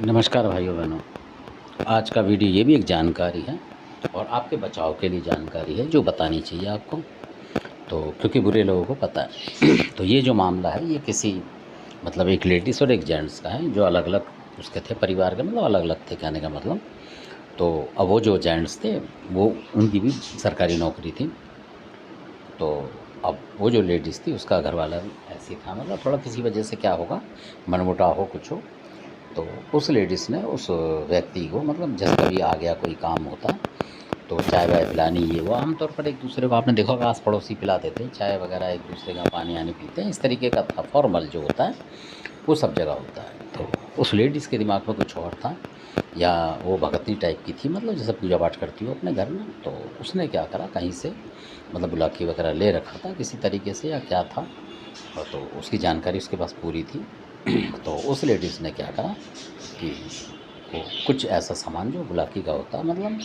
नमस्कार भाइयों बहनों। आज का वीडियो ये भी एक जानकारी है और आपके बचाव के लिए जानकारी है जो बतानी चाहिए आपको, तो क्योंकि बुरे लोगों को पता है। तो ये जो मामला है ये किसी मतलब एक लेडीज़ और एक जेंट्स का है जो अलग अलग उसके थे परिवार के, मतलब अलग अलग थे कहने का मतलब। तो अब वो जो जेंट्स थे वो उनकी भी सरकारी नौकरी थी। तो अब वो जो लेडीज़ थी उसका घर वाला ऐसी था, मतलब थोड़ा किसी वजह से क्या होगा, मनमुटाव हो कुछ हो, तो उस लेडीज़ ने उस व्यक्ति को मतलब जैसे कभी आ गया कोई काम होता तो चाय वाय पिलानी, ये वो आमतौर पर एक दूसरे को आपने देखा होगा आस पड़ोसी पिला देते हैं चाय वगैरह, एक दूसरे का पानी आनी पीते हैं, इस तरीके का था। फॉर्मल जो होता है वो सब जगह होता है। तो उस लेडीज़ के दिमाग में कुछ और था, या वो भगतनी टाइप की थी, मतलब जैसे पूजा पाठ करती हो अपने घर में। तो उसने क्या करा, कहीं से मतलब बुलाकी वगैरह ले रखा था किसी तरीके से या क्या था, और तो उसकी जानकारी उसके पास पूरी थी। तो उस लेडीज़ ने क्या करा कि वो कुछ ऐसा सामान जो बुलाकी का होता है, मतलब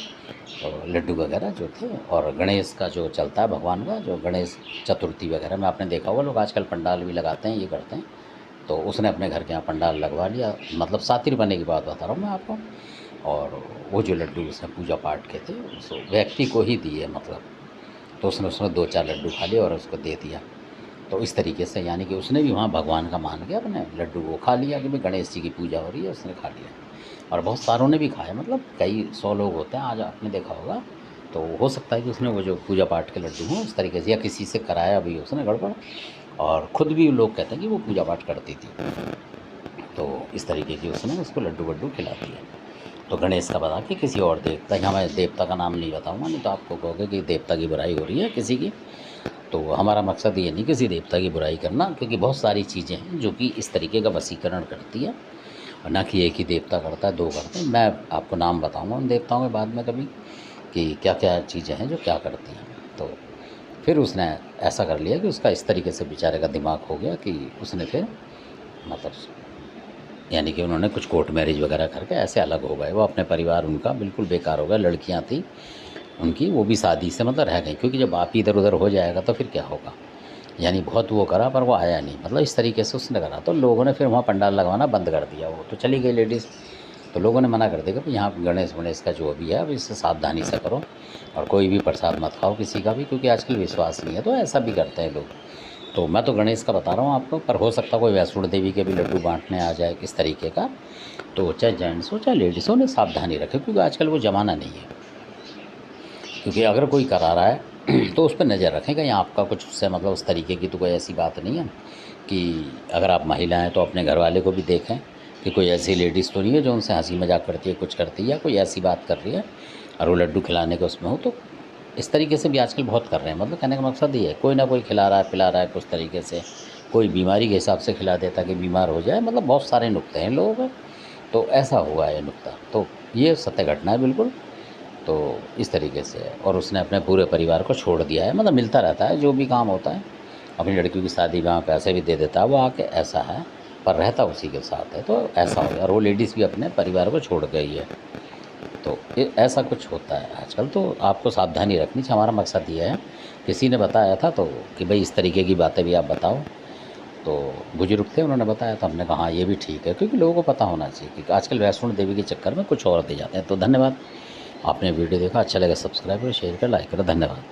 तो लड्डू वगैरह जो थे, और गणेश का जो चलता है भगवान का, जो गणेश चतुर्थी वगैरह में आपने देखा होगा लोग आजकल पंडाल भी लगाते हैं, ये करते हैं। तो उसने अपने घर के यहाँ पंडाल लगवा लिया, मतलब सातिर बनने की बात बता रहा हूँ मैं आपको। और वो जो लड्डू उसने पूजा पाठ के थे उस व्यक्ति को ही दिए, मतलब तो उसने उसमें 2-4 लड्डू खा लिए और उसको दे दिया। तो इस तरीके से यानी कि उसने भी वहाँ भगवान का मान के अपने लड्डू को खा लिया कि भाई गणेश जी की पूजा हो रही है, उसने खा लिया। और बहुत सारों ने भी खाया, मतलब कई 100 लोग होते हैं आज आपने देखा होगा। तो हो सकता है कि उसने वो जो पूजा पाठ के लड्डू हों उस तरीके से, या किसी से कराया भी उसने गड़बड़, और ख़ुद भी लोग कहते हैं कि वो पूजा पाठ करती थी। तो इस तरीके की उसने उसको लड्डू वड्डू खिला दिए। तो गणेश का बता के किसी और देवता, यहाँ मैं देवता का नाम नहीं बताऊँगा, नहीं तो आपको कहोगे कि देवता की बुराई हो रही है किसी की। तो हमारा मकसद ये नहीं किसी देवता की बुराई करना, क्योंकि बहुत सारी चीज़ें हैं जो कि इस तरीके का वशीकरण करती है, और ना कि एक ही देवता करता है, 2 करते हैं। मैं आपको नाम बताऊंगा उन देवताओं के बाद में कभी कि क्या क्या चीज़ें हैं जो क्या करती हैं। तो फिर उसने ऐसा कर लिया कि उसका इस तरीके से बेचारे का दिमाग हो गया कि उसने फिर मतलब यानी कि उन्होंने कुछ कोर्ट मैरिज वगैरह करके ऐसे अलग हो गए। वो अपने परिवार उनका बिल्कुल बेकार हो गया। लड़कियाँ थी उनकी, वो भी शादी से मतलब रह गई, क्योंकि जब आप इधर उधर हो जाएगा तो फिर क्या होगा। यानी बहुत वो करा पर वो आया नहीं, मतलब इस तरीके से उसने करा। तो लोगों ने फिर वहाँ पंडाल लगवाना बंद कर दिया, वो तो चली गई लेडीज़। तो लोगों ने मना कर दिया कि यहाँ गणेश वणेश का जो भी है अब इससे सावधानी से करो, और कोई भी प्रसाद मत खाओ किसी का भी, क्योंकि आजकल विश्वास नहीं है। तो ऐसा भी करते हैं लोग। तो मैं तो गणेश का बता रहा हूँ आपको, पर हो सकता कोई वैष्णो देवी के भी लड्डू बांटने आ जाए किस तरीके का। तो चाहे जेंट्स हो चाहे लेडीज़ हो, ने सावधानी रखें, क्योंकि आजकल वो ज़माना नहीं है। क्योंकि अगर कोई करा रहा है तो उस पर नज़र रखें कहीं आपका कुछ उससे मतलब उस तरीके की तो कोई ऐसी बात नहीं है कि अगर आप महिला हैं तो अपने घर वाले को भी देखें कि कोई ऐसी लेडीज़ तो नहीं है जो उनसे हंसी मजाक करती है, कुछ करती है, या कोई ऐसी बात कर रही है और वो लड्डू खिलाने के उसमें हो। तो इस तरीके से भी आजकल बहुत कर रहे हैं। मतलब कहने का मकसद ये है, कोई ना कोई खिला रहा है पिला रहा है कुछ तरीके से, कोई बीमारी के हिसाब से खिला देता कि बीमार हो जाए, मतलब बहुत सारे नुक्ते हैं लोगों के। तो ऐसा हुआ है नुक्ता, तो ये सत्य घटना है बिल्कुल। तो इस तरीके से और उसने अपने पूरे परिवार को छोड़ दिया है। मतलब मिलता रहता है जो भी काम होता है, अपनी लड़कियों की शादी ब्याह में पैसे भी दे देता है वो आके, ऐसा है, पर रहता उसी के साथ है। तो ऐसा हो गया, और वो लेडीज़ भी अपने परिवार को छोड़ गई है। तो ये ऐसा कुछ होता है आजकल, तो आपको सावधानी रखनी चाहिए। हमारा मकसद ये है, किसी ने बताया था तो कि भाई इस तरीके की बातें भी आप बताओ। तो बुजुर्ग थे उन्होंने बताया, तो हमने कहा हाँ ये भी ठीक है, क्योंकि लोगों को पता होना चाहिए कि आजकल वैष्णो देवी के चक्कर में कुछ और दे जाते हैं। तो धन्यवाद, आपने वीडियो देखा, अच्छा लगा सब्सक्राइब करें, शेयर करें, लाइक करें। धन्यवाद।